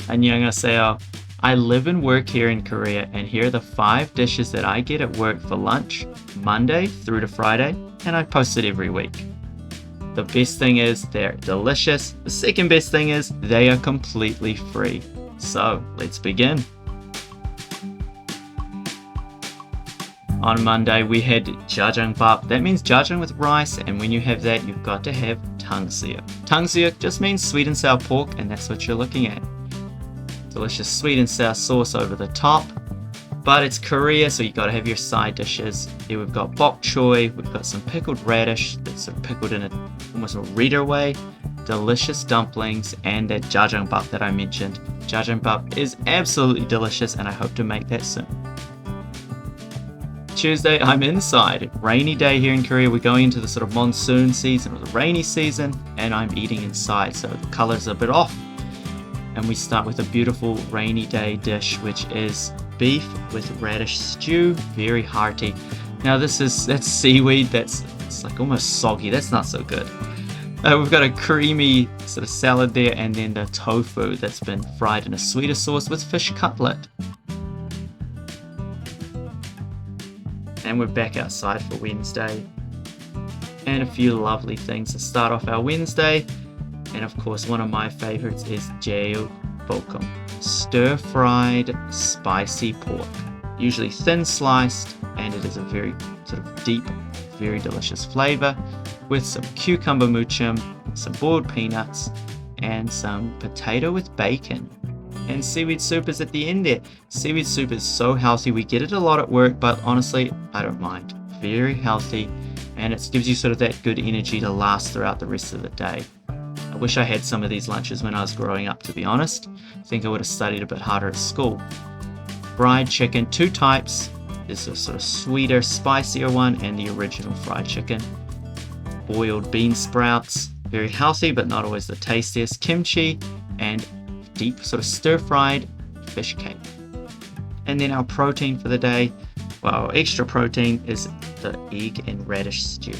안녕하세요. I live and work here in Korea, and here are the 5 dishes that I get at work for lunch, Monday through to Friday, and I post it every week. The best thing is they're delicious. The second best thing is they are completely free. So let's begin. On Monday we had jjajangbap. That means jjajang with rice, and when you have that you've got to have 탕수육. 탕수육 just means sweet and sour pork, and that's what you're looking at. Delicious sweet and sour sauce over the top. But it's Korea, so you got to have your side dishes. Here we've got bok choy, we've got some pickled radish that's sort of pickled in almost a redder way, delicious dumplings, and that jjajangbap that I mentioned. Jjajangbap is absolutely delicious, and I hope to make that soon. Tuesday, I'm inside. Rainy day here in Korea. We're going into the sort of monsoon season or the rainy season, and I'm eating inside, so the colors are a bit off. And we start with a beautiful rainy day dish, which is beef with radish stew, very hearty. Now that's seaweed, it's like almost soggy. That's not so good. We've got a creamy sort of salad there, and then the tofu that's been fried in a sweeter sauce with fish cutlet. And we're back outside for Wednesday, and a few lovely things to start off our Wednesday. And of course, one of my favorites is jeolbokkeum, stir-fried spicy pork, usually thin sliced, and it is a very sort of deep, very delicious flavor, with some cucumber muchum, some boiled peanuts, and some potato with bacon. And seaweed soup is at the end there. Seaweed soup is so healthy. We get it a lot at work, but honestly, I don't mind. Very healthy, and it gives you sort of that good energy to last throughout the rest of the day. I wish I had some of these lunches when I was growing up, to be honest. I think I would have studied a bit harder at school. Fried chicken, 2 types. There's a sort of sweeter, spicier one, and the original fried chicken. Boiled bean sprouts, very healthy, but not always the tastiest. Kimchi, and deep sort of stir-fried fish cake. And then our protein for the day, well, extra protein, is the egg and radish stew.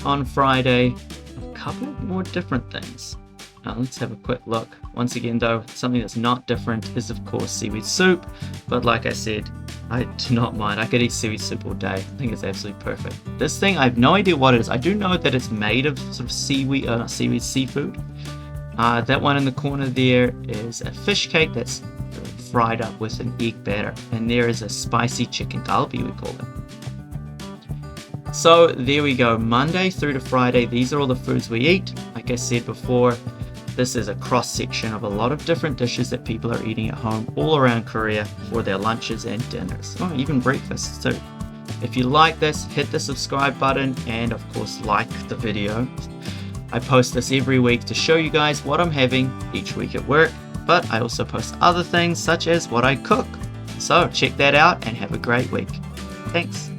On Friday, a couple of more different things. Now let's have a quick look. Once again though, something that's not different is of course seaweed soup, but like I said, I do not mind. I could eat seaweed soup all day. I think it's absolutely perfect. This thing, I have no idea what it is. I do know that it's made of sort of seafood. That one in the corner there is a fish cake that's fried up with an egg batter, and there is a spicy chicken galbi, we call it. So there we go, Monday through to Friday, these are all the foods we eat. Like I said before, this is a cross section of a lot of different dishes that people are eating at home all around Korea for their lunches and dinners, or even breakfasts too. If you like this, hit the subscribe button, and of course like the video. I post this every week to show you guys what I'm having each week at work, but I also post other things such as what I cook. So check that out and have a great week. Thanks.